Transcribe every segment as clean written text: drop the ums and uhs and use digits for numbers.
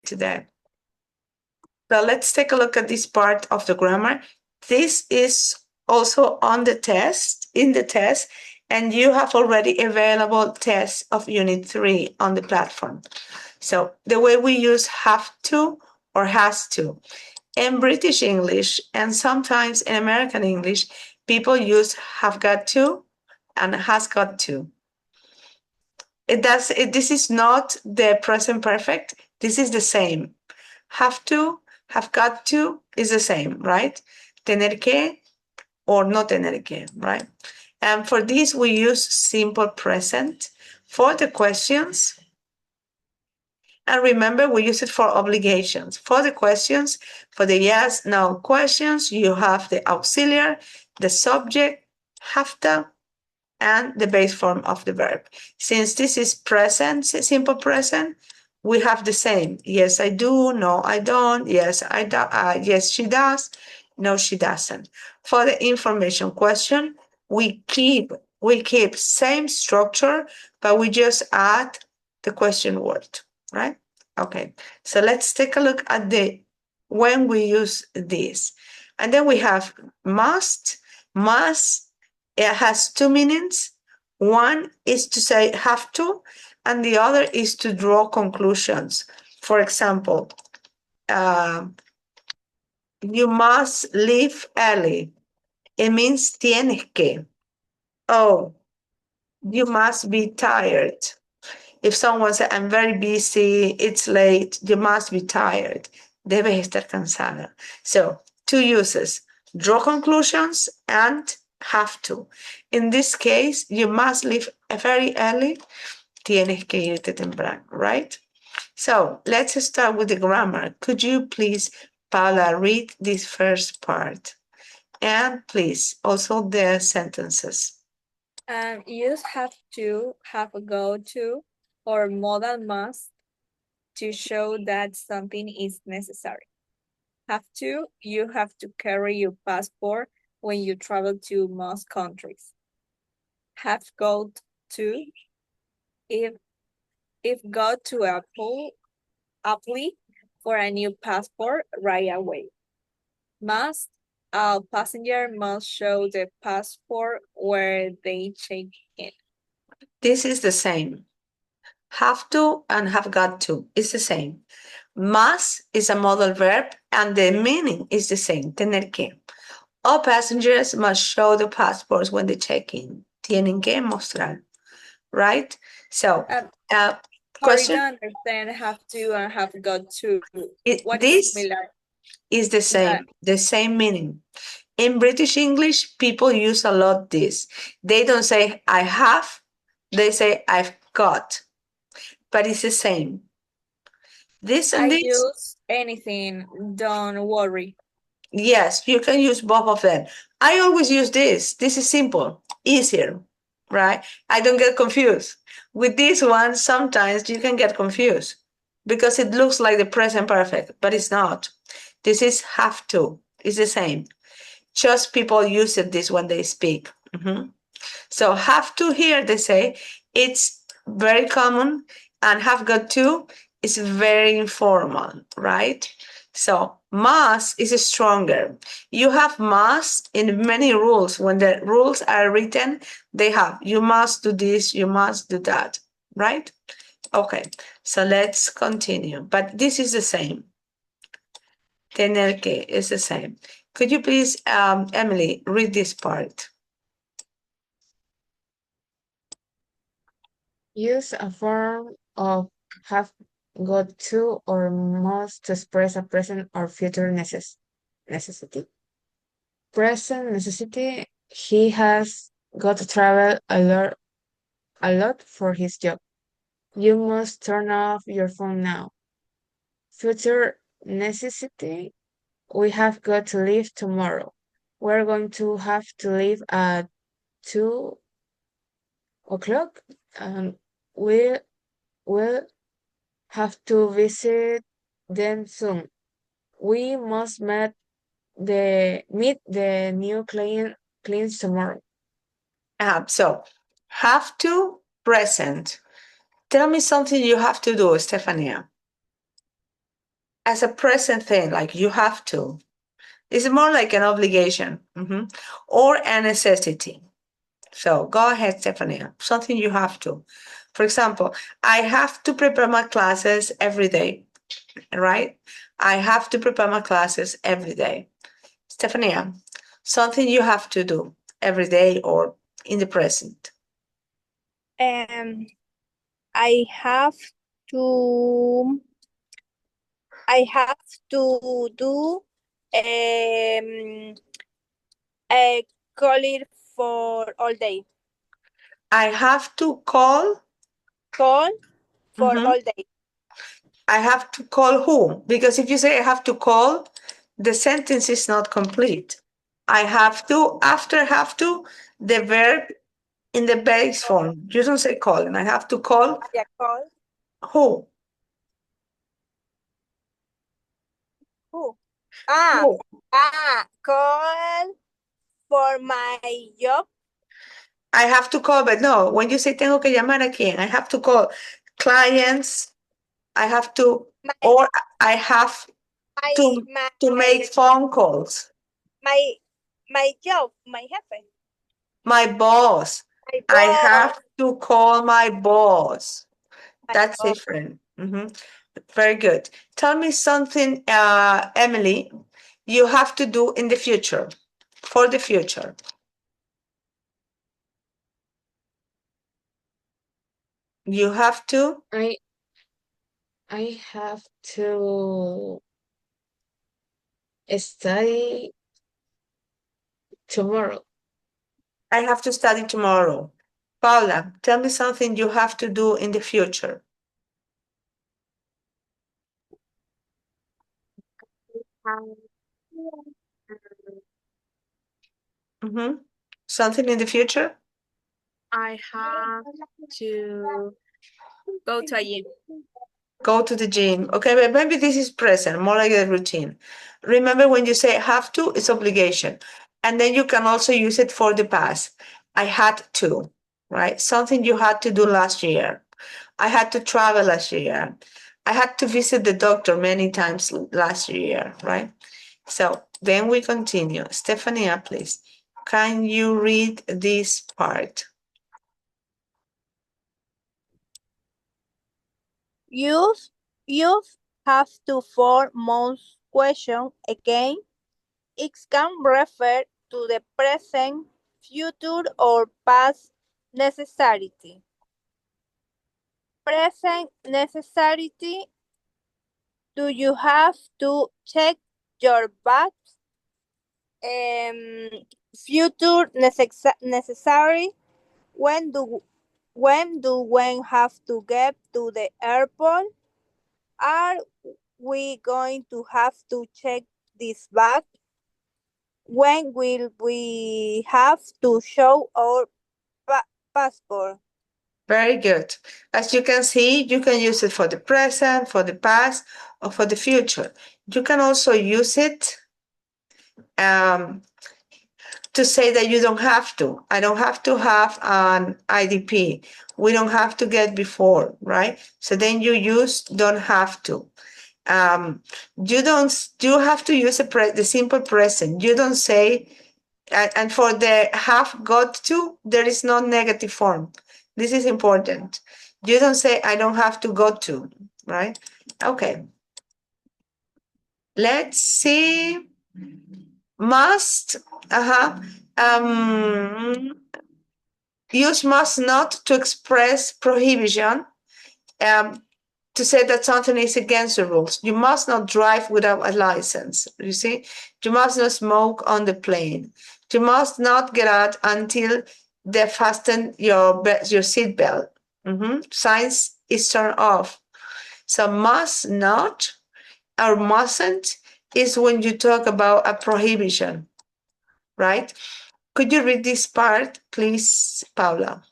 today. So let's take a look at this part of the grammar. This is also on the test, in the test, and you have already available tests of Unit 3 on the platform. So the way we use have to or has to. In British English and sometimes in American English, people use have got to and has got to. This is not the present perfect. This is the same. Have to, have got to is the same, right? Tener que or no tener que, right? And for this, we use simple present for the questions. And remember, we use it for obligations. For the questions, for the yes, no questions, you have the auxiliary, the subject, haveto, and the base form of the verb. Since this is present, simple present, we have the same. Yes, I do. No, I don't. Yes, I do. Yes, she does. No, she doesn't. For the information question, we keep same structure, but we just add the question word, right? Okay, so let's take a look at the when we use this. And then we have must. Must, it has two meanings. One is to say have to, and the other is to draw conclusions. For example, you must leave early. It means tienes que. Oh, you must be tired. If someone says, I'm very busy, it's late, you must be tired. Debes estar cansada. So, two uses, draw conclusions and have to. In this case, you must leave very early. Tienes que irte temprano, right? So, let's start with the grammar. Could you please, Paula, read this first part? And please, also the sentences. Use have to, have go to, or modal must to show that something is necessary. Have to, you have to carry your passport when you travel to most countries. Have got to, if go to apply for a new passport right away. Must, a passenger must show the passport where they check in. This is the same. Have to and have got to is the same. Must is a modal verb and the meaning is the same, tener que. All passengers must show the passports when they check in. Tienen que mostrar, right? So, Sorry, question. don't understand have to and have got to. What This similar? is the same meaning. In British English, people use a lot this. They don't say I have, they say I've got, but it's the same. This and I this. use anything, don't worry. Yes, you can use both of them. I always use this. This is simple, easier, right? I don't get confused. With this one, sometimes you can get confused because it looks like the present perfect, but it's not. This is have to. It's the same. Just people use it this when they speak. So have to here, they say, it's very common, and have got to is very informal, right? So must is stronger. You have must in many rules. When the rules are written, they have you must do this, you must do that, right? Okay, so let's continue. But this is the same. Tener que is the same. Could you please, Emily, read this part? Use a form of have got to or must to express a present or future necessity. Present necessity, he has got to travel a lot for his job. You must turn off your phone now. Future necessity, we have got to leave tomorrow. We're going to have to leave at 2 o'clock, and we'll have to visit them soon. We must meet the new clients tomorrow. So have to, present. Tell me something you have to do, Stefania. as a present thing, like you have to. It's more like an obligation or a necessity. So go ahead, Stephanie. Something you have to. For example, I have to prepare my classes every day, right? I have to prepare my classes every day. Stephania, something you have to do every day or in the present. I have to I have to do a call for all day. I have to call. Call for Mhm. all day. I have to call who? Because if you say I have to call, the sentence is not complete. I have to, after have to, the verb in the base form. You don't say call, and I have to call I call who? who? Who? Call for my job. I have to call, but no, when you say tengo que llamar a quién, I have to call clients, I have to, My or I have my to, my to make phone calls. my my job, my jefe. My boss. My I boss. have to call my boss. My That's boss. different. Very good. Tell me something, Emily, you have to do in the future, for the future. You have to, I have to study tomorrow. I have to study tomorrow. Paula, tell me something you have to do in the future. Mhm. Something in the future? I have to go to a gym. Go to the gym. Okay, but maybe this is present, more like a routine. Remember when you say have to, it's obligation. And then you can also use it for the past. I had to, right? Something you had to do last year. I had to travel last year. I had to visit the doctor many times last year, right? So then we continue. Stefania, please. Can you read this part? You have to for most question again. It can refer to the present, future, or past necessity. Present necessity. Do you have to check your bags? Future necessary. When do when have to get to the airport? Are we going to have to check this bag? When will we have to show our passport? Very good. As you can see, you can use it for the present, for the past, or for the future. You can also use it to say that you don't have to. I don't have to have an IDP. We don't have to get before, right? So then you use don't have to. You don't. You have to use the simple present. You don't say, and for the have got to, there is no negative form. This is important. You don't say I don't have to go to, right? Okay. Let's see. Must. Use must not to express prohibition. To say that something is against the rules. You must not drive without a license. You see, you must not smoke on the plane. You must not get out until they fasten your seat belt. Signs is turned off. So must not or mustn't is when you talk about a prohibition, right? Could you read this part, please, Paula?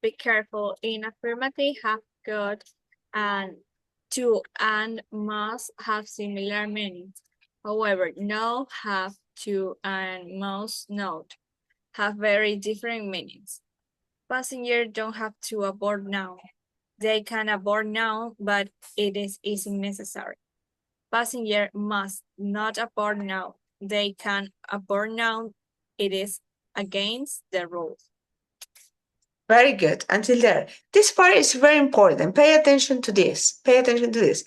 Be careful. In affirmative, have got and to and must have similar meanings. However, no, have to and must not have very different meanings. Passengers don't have to aboard now. They can abort now, but it isn't necessary. Passenger must not abort now. They can abort now. It is against the rules. Very good. Until there. This part is very important. Pay attention to this. Pay attention to this.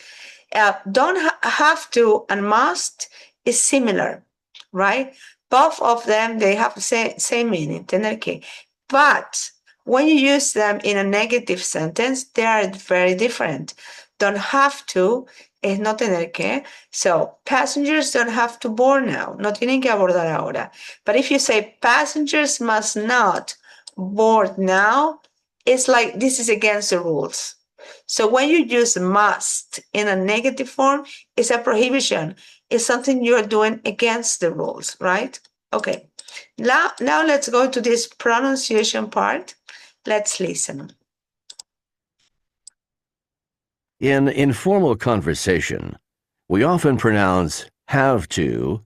Don't have to and must is similar, right? Both of them, they have the same meaning, tener que. But when you use them in a negative sentence, they are very different. Don't have to es no tener que. So passengers don't have to board now. No tienen que abordar ahora. But if you say passengers must not board now, it's like this is against the rules. So when you use must in a negative form, it's a prohibition. It's something you're doing against the rules, right? Okay. Now let's go to this pronunciation part. Let's listen. In informal conversation, we often pronounce have to,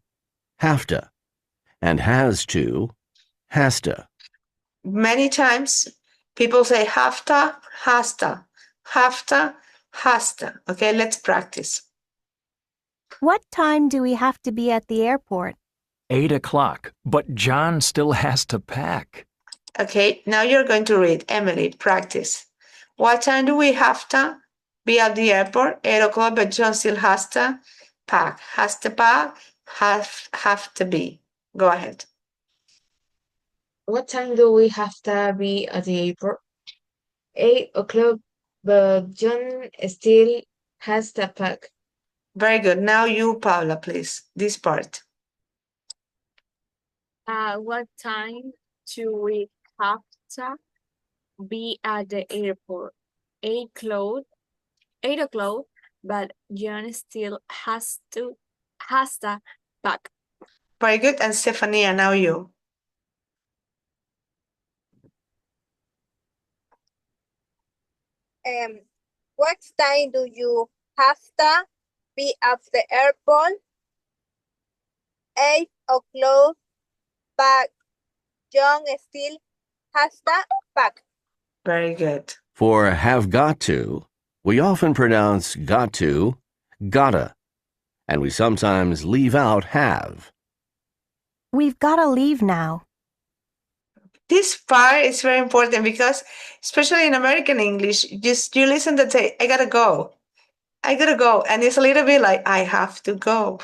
and has to, hasta. Many times people say hafta, hasta, hafta, hasta. Okay, let's practice. What time do we have to be at the airport? 8 o'clock, but John still has to pack. Okay, now you're going to read. Emily, practice. What time do we have to be at the airport? 8 o'clock, but John still has to pack. Has to pack, have to be. Go ahead. What time do we have to be at the airport? 8 o'clock, but John still has to pack. Very good. Now you, Paula, please. This part. What time do we have to be at the airport? 8 o'clock, but John still has to pack. Very good. And Stephania, now you. What time do you have to be at the airport? 8 o'clock, but John still has to pack. Very good. For have got to, we often pronounce got to, gotta, and we sometimes leave out have. We've got to leave now. This part is very important because, especially in American English, you listen to say, I gotta go. I gotta go. And it's a little bit like, I have to go,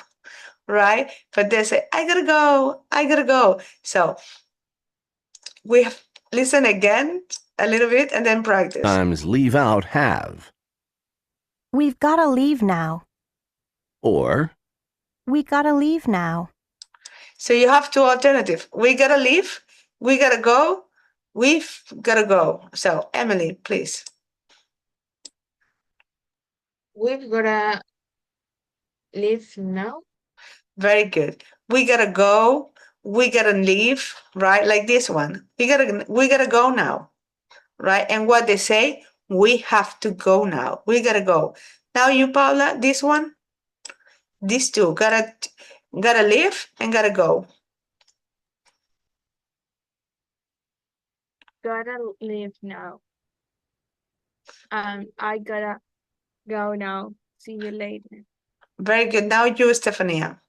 right? But they say, I gotta go. I gotta go. So we have listen again a little bit and then practice. Sometimes leave out have. We've got to leave now. Or We got to leave now. So you have two alternatives. We gotta leave. We gotta go. We've gotta go. So Emily, please. We've gotta leave now. Very good. We gotta go. We gotta leave, right? Like this one. We gotta go now, right? And what they say, we have to go now. We gotta go. Now you, Paula, this one, these two, gotta leave and gotta go. Gotta leave now. I gotta go now. See you later. Very good. Now you, Stefania.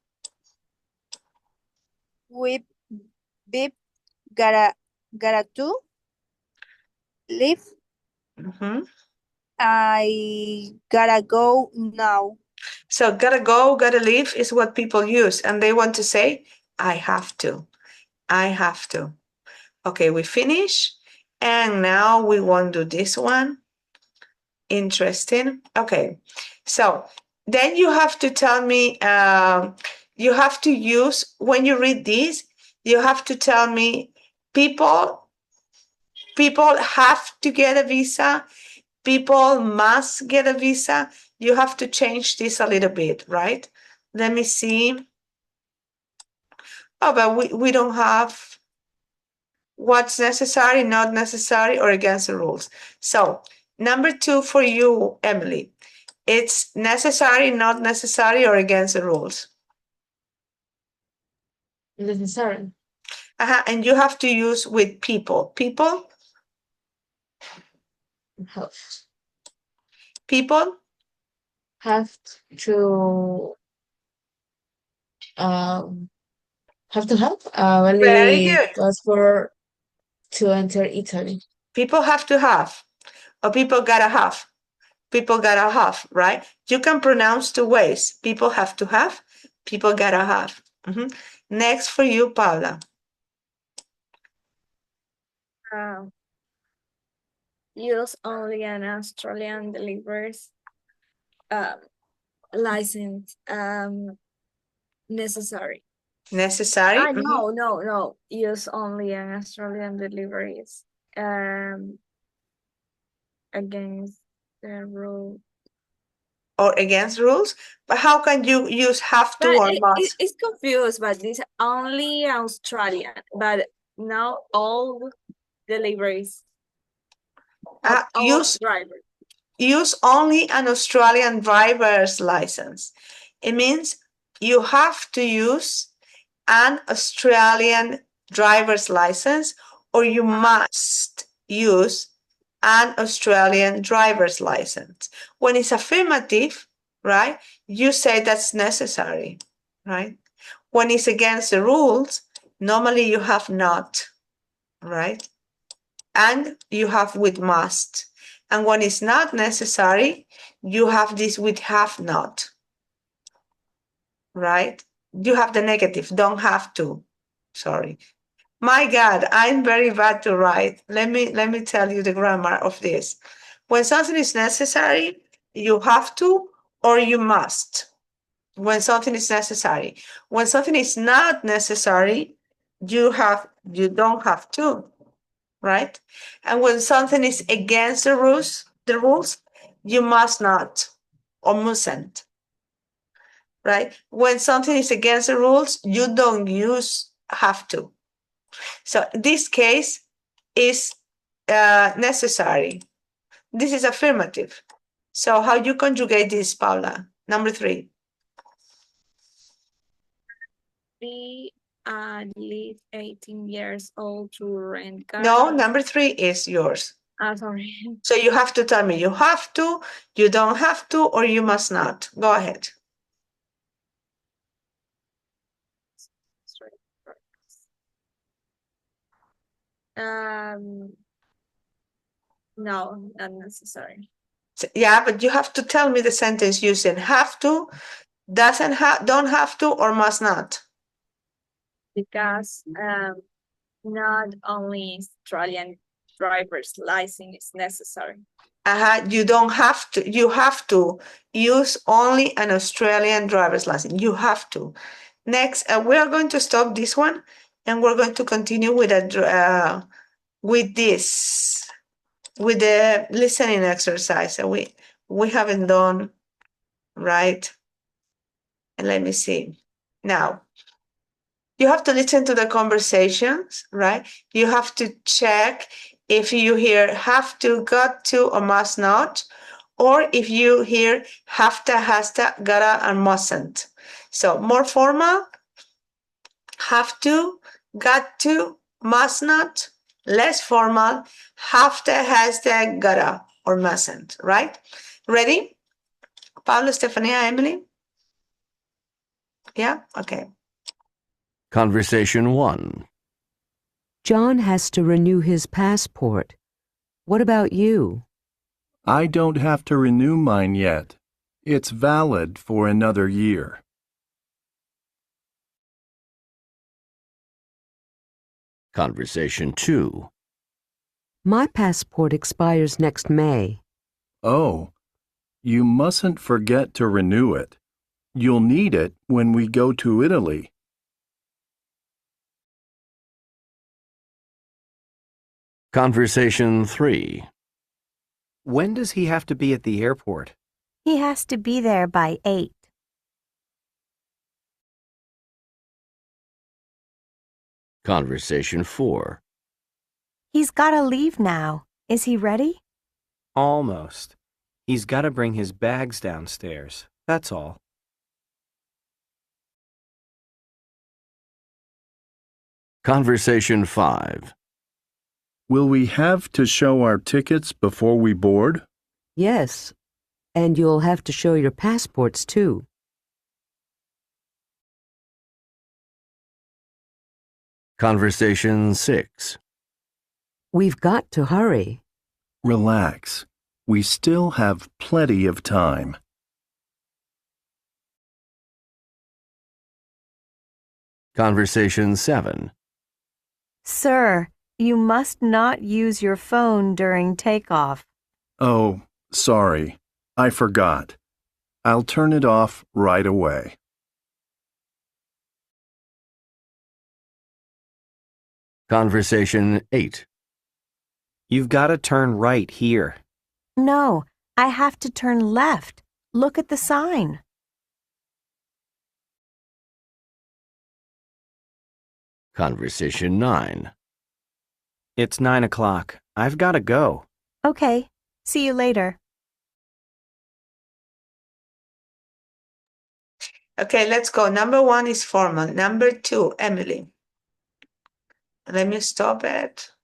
We gotta to leave. Mhm. I gotta go now. So gotta go, gotta leave is what people use. And they want to say, I have to. I have to. Okay, we finish. And now we want to do this one. Interesting. Okay. So then you have to tell me, you have to use, when you read this, you have to tell me people have to get a visa. People must get a visa. You have to change this a little bit, right? Let me see. Oh, but we don't have what's necessary, not necessary, or against the rules. So number 2 for you, Emily. It's necessary, not necessary, or against the rules. Necessary. And you have to use with people. People, House. People? Have to um have to have a Very valid good. passport to enter Italy. People have to have, or people gotta have. People gotta have, right? You can pronounce two ways. People have to have, people gotta have. Next for you, Paula. Use only an Australian delivers license necessary. Necessary. No. Use only an Australian deliveries against the rule. Or against rules. But how can you use have to But or must? it's confused, but this only Australian, but now all deliveries of all drivers. Use only an Australian driver's license. It means you have to use an Australian driver's license, or you must use an Australian driver's license. When it's affirmative, right, you say that's necessary, right? When it's against the rules, normally you have not, right? And you have with must. And when it's not necessary, you have this with have not, right? You have the negative, don't have to. Sorry. My God, I'm very bad to write. Let me tell you the grammar of this. When something is necessary, you have to or you must. When something is necessary. When something is not necessary, you don't have to, right? And when something is against the rules, you must not or mustn't, right? When something is against the rules, you don't use have to. So this case is necessary. This is affirmative. So how you conjugate this, Paula? Number 3. Be at least 18 years old to rent car. No, number 3 is yours. Sorry. So you have to tell me you have to, you don't have to, or you must not. Go ahead. No, not necessary. Yeah, but you have to tell me the sentence using have to, don't have to, or must not. Because not only Australian driver's license is necessary. You don't have to, you have to use only an Australian driver's license. You have to. Next, we are going to stop this one and we're going to continue with with the listening exercise that we haven't done, right? And let me see. Now, you have to listen to the conversations, right? You have to check if you hear have to, got to, or must not, or if you hear have to, has to, gotta, and mustn't. So more formal, have to, got to, must not. Less formal, have to, has to, gotta, or mustn't, right? Ready? Pablo, Stefania, Emily? Yeah? Okay. Conversation 1. John has to renew his passport. What about you? I don't have to renew mine yet. It's valid for another year. Conversation 2. My passport expires next May. Oh, you mustn't forget to renew it. You'll need it when we go to Italy. Conversation 3. When does he have to be at the airport? He has to be there by 8. Conversation 4. He's got to leave now. Is he ready? Almost. He's got to bring his bags downstairs. That's all. Conversation 5. Will we have to show our tickets before we board? Yes. And you'll have to show your passports too. Conversation 6. We've got to hurry. Relax. We still have plenty of time. Conversation 7. Sir, you must not use your phone during takeoff. Oh, sorry. I forgot. I'll turn it off right away. Conversation 8. You've got to turn right here. No, I have to turn left. Look at the sign. Conversation 9. It's 9 o'clock. I've got to go. Okay, see you later. Okay, let's go. Number 1 is formal. Number 2, Emily. Let me stop it.